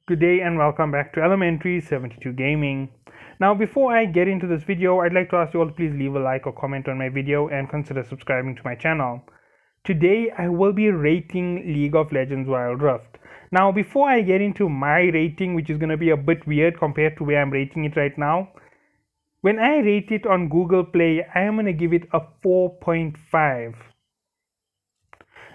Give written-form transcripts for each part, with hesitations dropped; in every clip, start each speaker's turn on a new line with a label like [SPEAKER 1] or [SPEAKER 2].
[SPEAKER 1] Good day and welcome back to Elementary 72 Gaming. Now before I get into this video, I'd like to ask you all to please leave a like or comment on my video and consider subscribing to my channel. Today I will be rating League of Legends Wild Rift. Now before I get into my rating, which is going to be a bit weird compared to where I'm rating it right now, when I rate it on Google Play, I am going to give it a 4.5.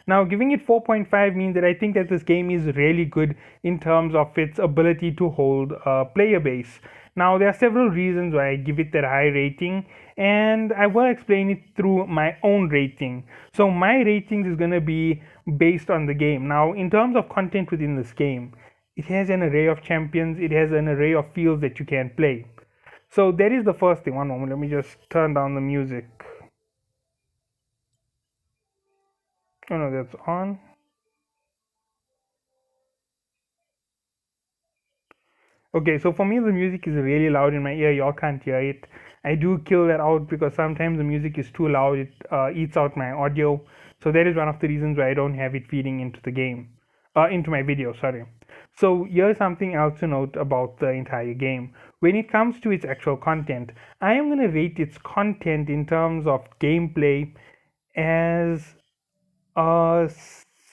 [SPEAKER 1] Now, giving it 4.5 means that I think that this game is really good in terms of its ability to hold a player base. Now, there are several reasons why I give it that high rating, and I will explain it through my own rating. So, my rating is going to be based on the game. Now, in terms of content within this game, it has an array of champions, it has an array of fields that you can play. So, that is the first thing. One moment, let me just turn down the music. Oh no, that's on. Okay, so for me, the music is really loud in my ear. Y'all can't hear it. I do kill that out because sometimes the music is too loud. It eats out my audio. So that is one of the reasons why I don't have it feeding into the game, into my video. Sorry. So here's something else to note about the entire game. When it comes to its actual content, I am gonna rate its content in terms of gameplay as a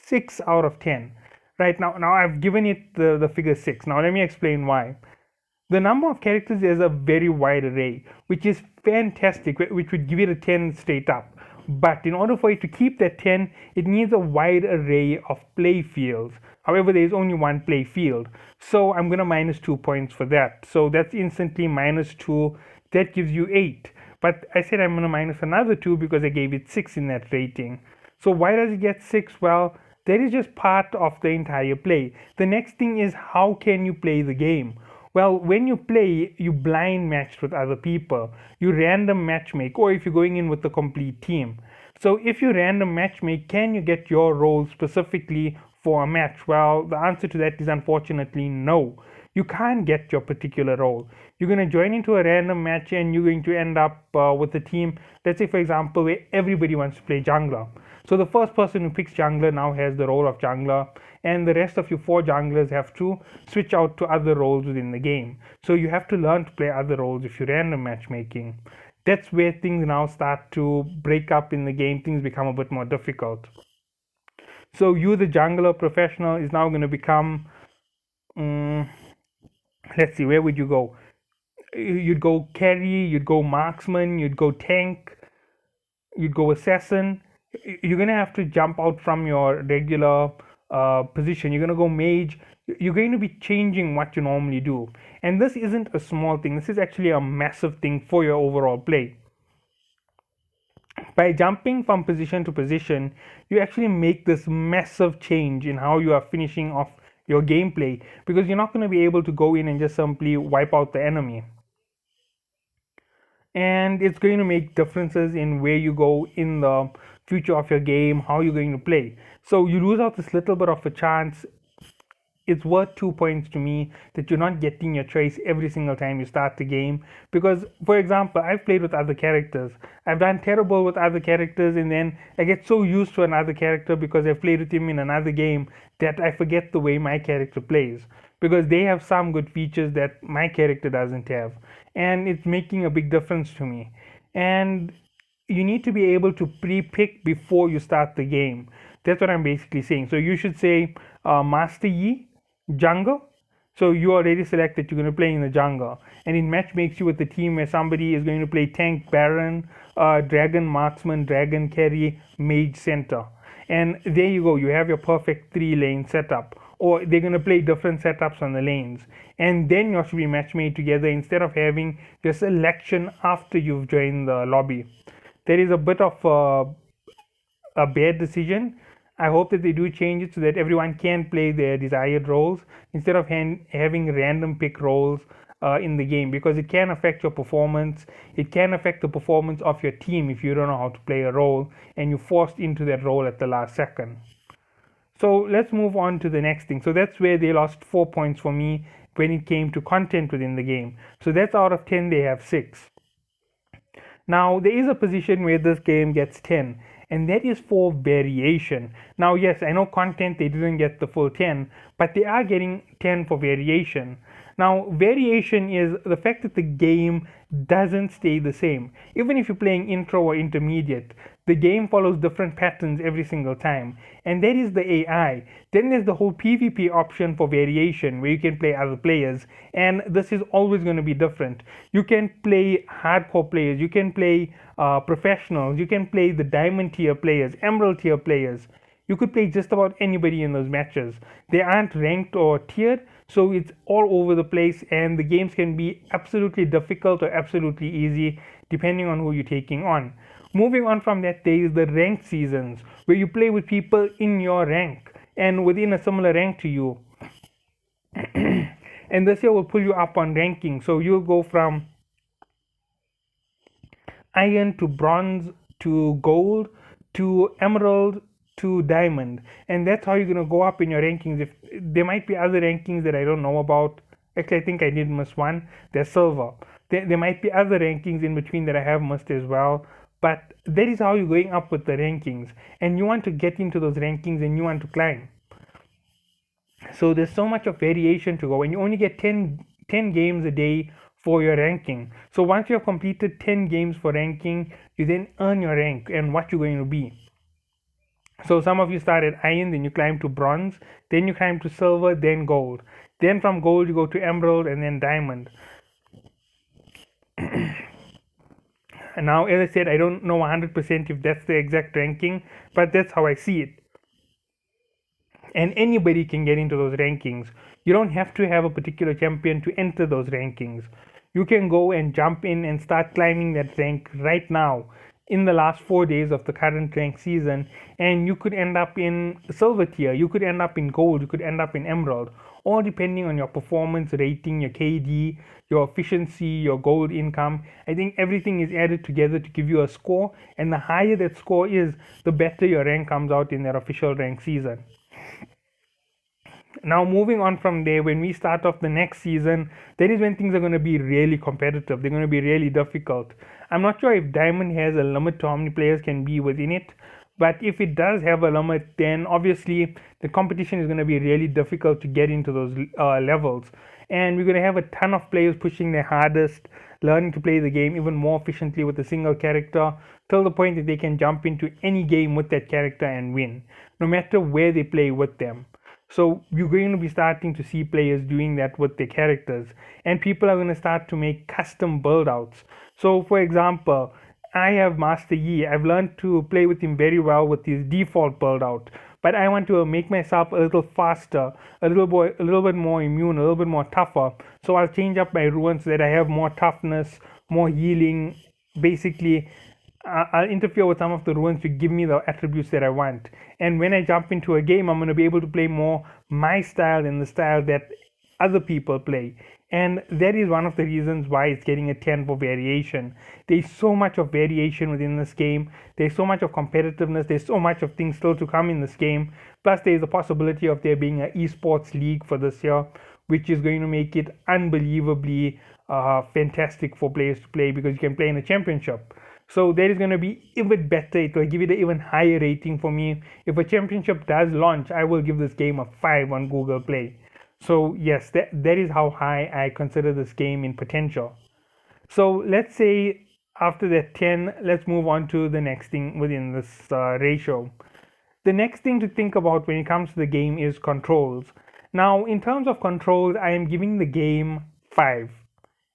[SPEAKER 1] 6 out of 10. Right now I've given it the figure 6. Now let me explain why. The number of characters is a very wide array, which is fantastic, which would give it a 10 straight up. But in order for it to keep that 10, it needs a wide array of play fields. However, there is only one play field. So I'm going to minus 2 points for that. So that's instantly minus 2. That gives you 8. But I said I'm going to minus another 2 because I gave it 6 in that rating. So why does it get 6? Well, that is just part of the entire play. The next thing is, how can you play the game? Well, when you play, you blind match with other people. You random matchmake, or if you're going in with the complete team. So if you random matchmake, can you get your role specifically for a match? Well, the answer to that is unfortunately no. You can't get your particular role. You're going to join into a random match and you're going to end up with a team, let's say for example, where everybody wants to play jungler. So the first person who picks jungler now has the role of jungler, and the rest of you 4 junglers have to switch out to other roles within the game. So you have to learn to play other roles if you random matchmaking. That's where things now start to break up in the game. Things become a bit more difficult. So you, the jungler professional, is now going to become, let's see, where would you go? You'd go carry, you'd go marksman, you'd go tank, you'd go assassin. You're going to have to jump out from your regular position. You're going to go mage. You're going to be changing what you normally do. And this isn't a small thing. This is actually a massive thing for your overall play. By jumping from position to position, you actually make this massive change in how you are finishing off your gameplay, because you're not going to be able to go in and just simply wipe out the enemy. And it's going to make differences in where you go in the future of your game, how you're going to play. So you lose out this little bit of a chance. It's worth 2 points to me that you're not getting your choice every single time you start the game. Because, for example, I've played with other characters. I've done terrible with other characters, and then I get so used to another character because I've played with him in another game that I forget the way my character plays. Because they have some good features that my character doesn't have. And it's making a big difference to me. And you need to be able to pre-pick before you start the game. That's what I'm basically saying. So you should say Master Yi, jungle. So you already select that you're going to play in the jungle, and it match makes you with the team where somebody is going to play tank, baron, dragon, marksman, dragon, carry, mage, center. And there you go, you have your perfect 3-lane setup. Or they're going to play different setups on the lanes, and then you should be match made together instead of having your selection after you've joined the lobby. There is a bit of a bad decision. I hope that they do change it so that everyone can play their desired roles instead of having random pick roles in the game, because it can affect your performance. It can affect the performance of your team if you don't know how to play a role and you're forced into that role at the last second. So let's move on to the next thing. So that's where they lost 4 points for me when it came to content within the game. So that's out of 10, they have 6. Now there is a position where this game gets 10, and that is for variation. Now, yes, I know content they didn't get the full 10, but they are getting 10 for variation. Now, variation is the fact that the game doesn't stay the same. Even if you're playing intro or intermediate, the game follows different patterns every single time, and that is the AI. Then there's the whole PvP option for variation where you can play other players, and this is always going to be different. You can play hardcore players, you can play professionals, you can play the diamond tier players, emerald tier players. You could play just about anybody in those matches. They aren't ranked or tiered, so it's all over the place, and the games can be absolutely difficult or absolutely easy depending on who you're taking on. Moving on from that, there is the ranked seasons where you play with people in your rank and within a similar rank to you. And this year will pull you up on ranking, so you'll go from iron to bronze to gold to emerald to diamond, and that's how you're going to go up in your rankings. If there might be other rankings that I don't know about, actually I think I did miss one, there's silver. There might be other rankings in between that I have missed as well, but that is how you're going up with the rankings, and you want to get into those rankings and you want to climb. So there's so much of variation to go, and you only get 10 games a day for your ranking. So once you have completed 10 games for ranking, you then earn your rank and what you're going to be. So some of you start at iron, then you climb to bronze, then you climb to silver, then gold. Then from gold you go to emerald and then diamond. And now, as I said, I don't know 100% if that's the exact ranking, but that's how I see it. And anybody can get into those rankings. You don't have to have a particular champion to enter those rankings. You can go and jump in and start climbing that rank right now in the last 4 days of the current rank season, and you could end up in silver tier, you could end up in gold, you could end up in emerald, all depending on your performance rating, your KD, your efficiency, your gold income. I think everything is added together to give you a score, and the higher that score is, the better your rank comes out in that official rank season. Now, moving on from there, when we start off the next season, that is when things are going to be really competitive. They're going to be really difficult. I'm not sure if Diamond has a limit to how many players can be within it, but if it does have a limit, then obviously the competition is going to be really difficult to get into those levels. And we're going to have a ton of players pushing their hardest, learning to play the game even more efficiently with a single character, till the point that they can jump into any game with that character and win, no matter where they play with them. So you're going to be starting to see players doing that with their characters, and people are going to start to make custom build outs. So for example, I have Master Yi. I've learned to play with him very well with his default build out, but I want to make myself a little faster, a little bit more immune, a little bit more tougher. So I'll change up my runes so that I have more toughness, more healing. Basically, I'll interfere with some of the runes to give me the attributes that I want. And when I jump into a game, I'm going to be able to play more my style than the style that other people play. And that is one of the reasons why it's getting a 10 for variation. There's so much of variation within this game. There's so much of competitiveness. There's so much of things still to come in this game. Plus, there's a possibility of there being an esports league for this year, which is going to make it unbelievably fantastic for players to play, because you can play in a championship. So that is going to be even better. It will give it an even higher rating for me. If a championship does launch, I will give this game a 5 on Google Play. So yes, that is how high I consider this game in potential. So let's say after that 10, let's move on to the next thing within this ratio. The next thing to think about when it comes to the game is controls. Now, in terms of controls, I am giving the game 5.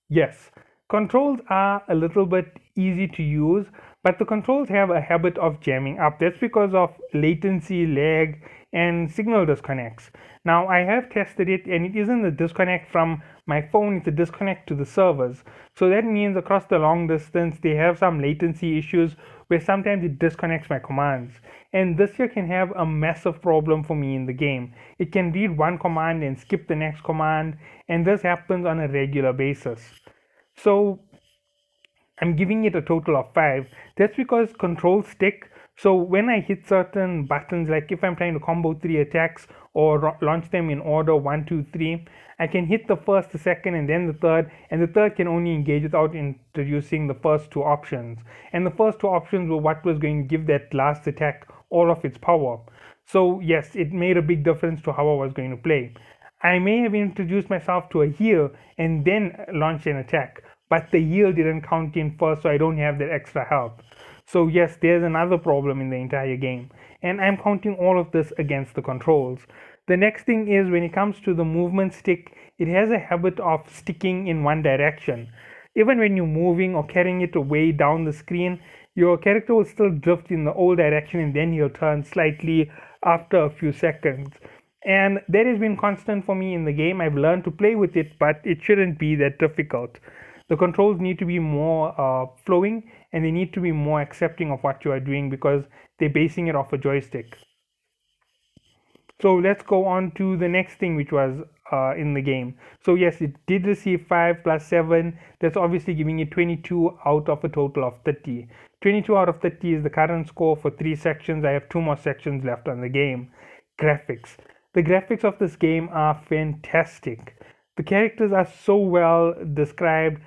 [SPEAKER 1] Yes, controls are a little bit easy to use, but the controls have a habit of jamming up. That's because of latency, lag, and signal disconnects. Now, I have tested it, and it isn't a disconnect from my phone, it's a disconnect to the servers. So that means across the long distance, they have some latency issues where sometimes it disconnects my commands. And this here can have a massive problem for me in the game. It can read one command and skip the next command, and this happens on a regular basis. So I'm giving it a total of 5. That's because controls stick. So when I hit certain buttons, like if I'm trying to combo 3 attacks or launch them in order 1, 2, 3. I can hit the first, the second, and then the third, and the third can only engage without introducing the first two options. And the first two options were what was going to give that last attack all of its power. So yes, it made a big difference to how I was going to play. I may have introduced myself to a heal and then launched an attack, but the heal didn't count in first, so I don't have that extra health. So yes, there's another problem in the entire game, and I'm counting all of this against the controls. The next thing is when it comes to the movement stick, it has a habit of sticking in one direction. Even when you're moving or carrying it away down the screen, your character will still drift in the old direction and then he'll turn slightly after a few seconds. And that has been constant for me in the game. I've learned to play with it, but it shouldn't be that difficult. The controls need to be more flowing, and they need to be more accepting of what you are doing because they're basing it off a joystick. So let's go on to the next thing, which was in the game. So yes, it did receive 5 plus 7. That's obviously giving it 22 out of a total of 30. 22 out of 30 is the current score for 3 sections. I have 2 more sections left on the game. Graphics. The graphics of this game are fantastic. The characters are so well described.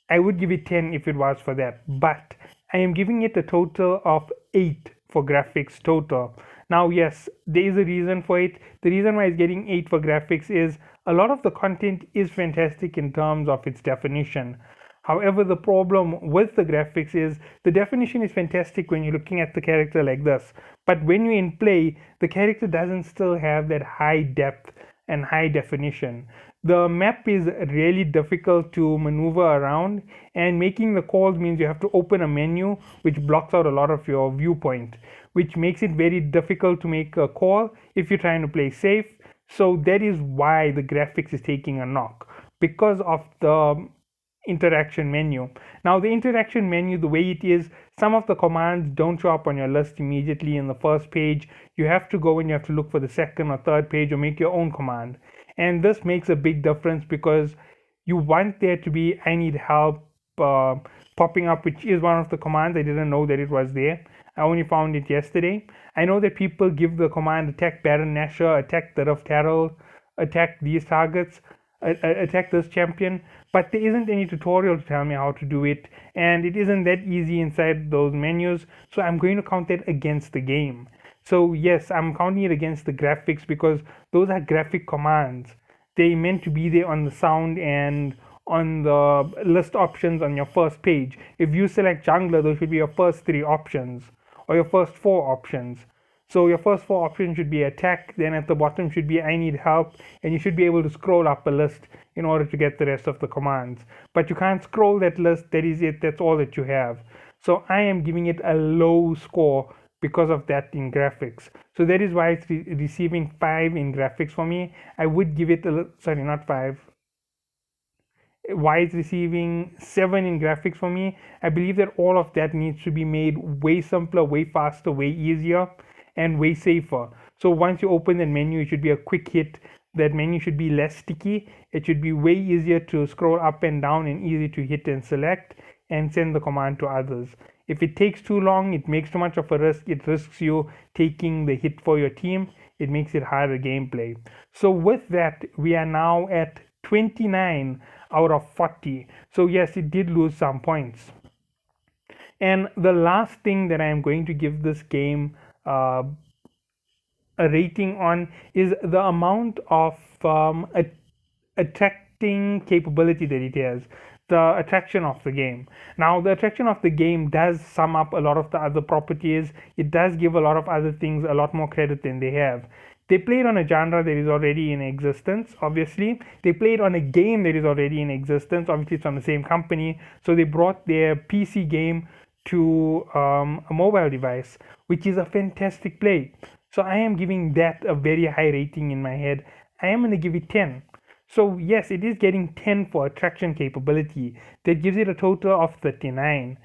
[SPEAKER 1] I would give it 10 if it was for that, but I am giving it a total of 8 for graphics total. Now, yes, there is a reason for it. The reason why it's getting 8 for graphics is a lot of the content is fantastic in terms of its definition. However, the problem with the graphics is the definition is fantastic when you're looking at the character like this, but when you're in play, the character doesn't still have that high depth and high definition. The map is really difficult to maneuver around, and making the calls means you have to open a menu which blocks out a lot of your viewpoint, which makes it very difficult to make a call if you're trying to play safe. So that is why the graphics is taking a knock, because of the interaction menu. Now the interaction menu, the way it is, some of the commands don't show up on your list immediately in the first page. You have to go and you have to look for the second or third page or make your own command. And this makes a big difference because you want there to be I need help popping up, which is one of the commands. I didn't know that it was there. I only found it yesterday. I know that people give the command attack Baron Nashor, attack the Rift Herald, attack these targets, attack this champion, but there isn't any tutorial to tell me how to do it, and it isn't that easy inside those menus, so I'm going to count that against the game. So yes, I'm counting it against the graphics because those are graphic commands. They meant to be there on the sound and on the list options on your first page. If you select jungler, those should be your first 3 options or your first 4 options. So your first 4 options should be attack, then at the bottom should be I need help, and you should be able to scroll up a list in order to get the rest of the commands. But you can't scroll that list, that is it, that's all that you have. So I am giving it a low score because of that in graphics. So that is why it's receiving 5 in graphics for me. I would give it sorry, not 5. Why it's receiving 7 in graphics for me? I believe that all of that needs to be made way simpler, way faster, way easier, and way safer. So once you open that menu, it should be a quick hit. That menu should be less sticky. It should be way easier to scroll up and down and easy to hit and select and send the command to others. If it takes too long, it makes too much of a risk. It risks you taking the hit for your team. It makes it harder gameplay. So with that, we are now at 29 out of 40. So yes, it did lose some points. And the last thing that I am going to give this game a rating on is the amount of attracting capability that it has, the attraction of the game. Now the attraction of the game does sum up a lot of the other properties. It does give a lot of other things a lot more credit than they have. They played on a genre that is already in existence, obviously. They played on a game that is already in existence. Obviously, it's from the same company. So they brought their PC game to a mobile device, which is a fantastic play. So I am giving that a very high rating in my head. I am going to give it 10. So yes, it is getting 10 for attraction capability. That gives it a total of 39.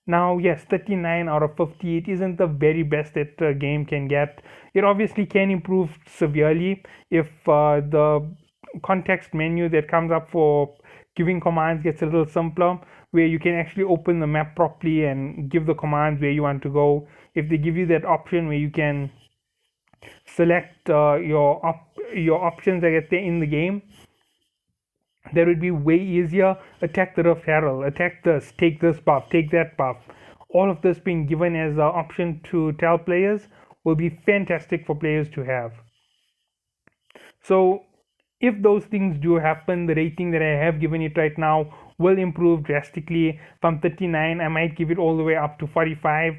[SPEAKER 1] Now, yes, 39 out of 50, it isn't the very best that the game can get. It obviously can improve severely if the context menu that comes up for giving commands gets a little simpler, where you can actually open the map properly and give the commands where you want to go. If they give you that option where you can select your options that get there in the game, that would be way easier. Attack the Rift Herald, attack this, take this buff, take that buff. All of this being given as an option to tell players will be fantastic for players to have. So if those things do happen, the rating that I have given it right now will improve drastically. From 39, I might give it all the way up to 45.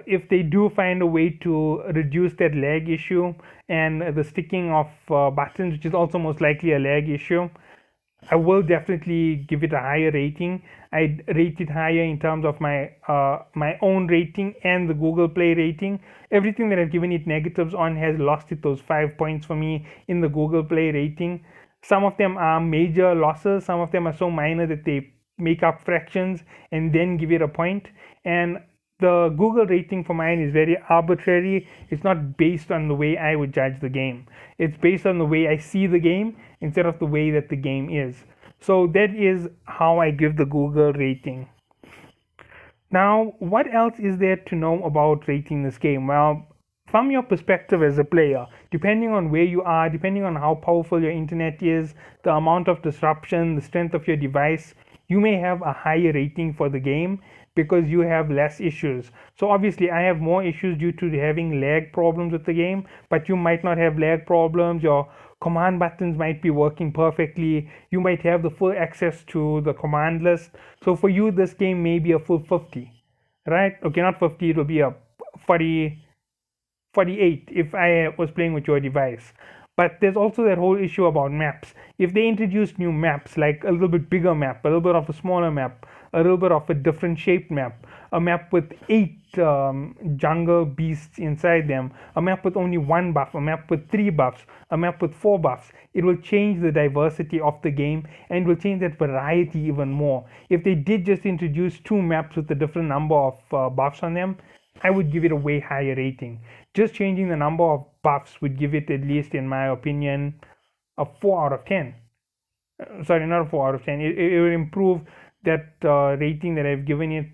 [SPEAKER 1] If they do find a way to reduce that lag issue and the sticking of buttons, which is also most likely a lag issue, I will definitely give it a higher rating. I'd rate it higher in terms of my own rating and the Google Play rating. Everything that I've given it negatives on has lost it those 5 points for me in the Google Play rating. Some of them are major losses. Some of them are so minor that they make up fractions and then give it a point. And the Google rating for mine is very arbitrary. It's not based on the way I would judge the game. It's based on the way I see the game instead of the way that the game is. So that is how I give the Google rating. Now, what else is there to know about rating this game? Well, from your perspective as a player, depending on where you are, depending on how powerful your internet is, the amount of disruption, the strength of your device, you may have a higher rating for the game because you have less issues. So obviously I have more issues due to having lag problems with the game, but you might not have lag problems. Your command buttons might be working perfectly. You might have the full access to the command list. So for you, this game may be a full 50, right? Okay, not 50, it will be a 40, 48 if I was playing with your device. But there's also that whole issue about maps. If they introduce new maps, like a little bit bigger map, a little bit of a smaller map, a little bit of a different shaped map, a map with 8 jungle beasts inside them, a map with only 1 buff, a map with 3 buffs, a map with 4 buffs, it will change the diversity of the game and will change that variety even more. If they did just introduce 2 maps with a different number of buffs on them, I would give it a way higher rating. Just changing the number of buffs would give it, at least in my opinion, a 4 out of 10. Sorry, not a 4 out of 10. It will improve that rating that I've given it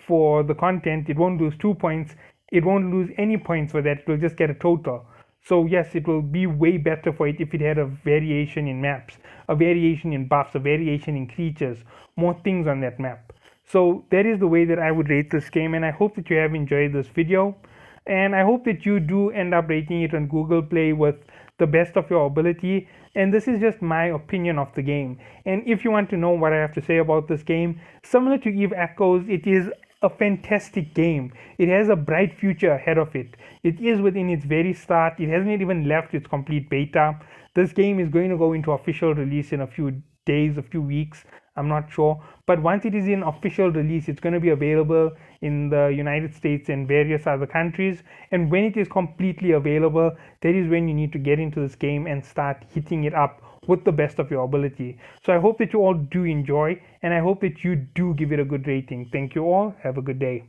[SPEAKER 1] for the content. It won't lose 2 points. It won't lose any points for that. It will just get a total. So yes, it will be way better for it if it had a variation in maps, a variation in buffs, a variation in creatures, more things on that map. So that is the way that I would rate this game, and I hope that you have enjoyed this video, and I hope that you do end up rating it on Google Play with the best of your ability. And this is just my opinion of the game. And if you want to know what I have to say about this game, similar to Eve Echoes, it is a fantastic game. It has a bright future ahead of it. It is within its very start. It hasn't even left its complete beta. This game is going to go into official release in a few days, a few weeks, I'm not sure. But once it is in official release, it's going to be available in the United States and various other countries. And when it is completely available, that is when you need to get into this game and start hitting it up with the best of your ability. So I hope that you all do enjoy, and I hope that you do give it a good rating. Thank you all. Have a good day.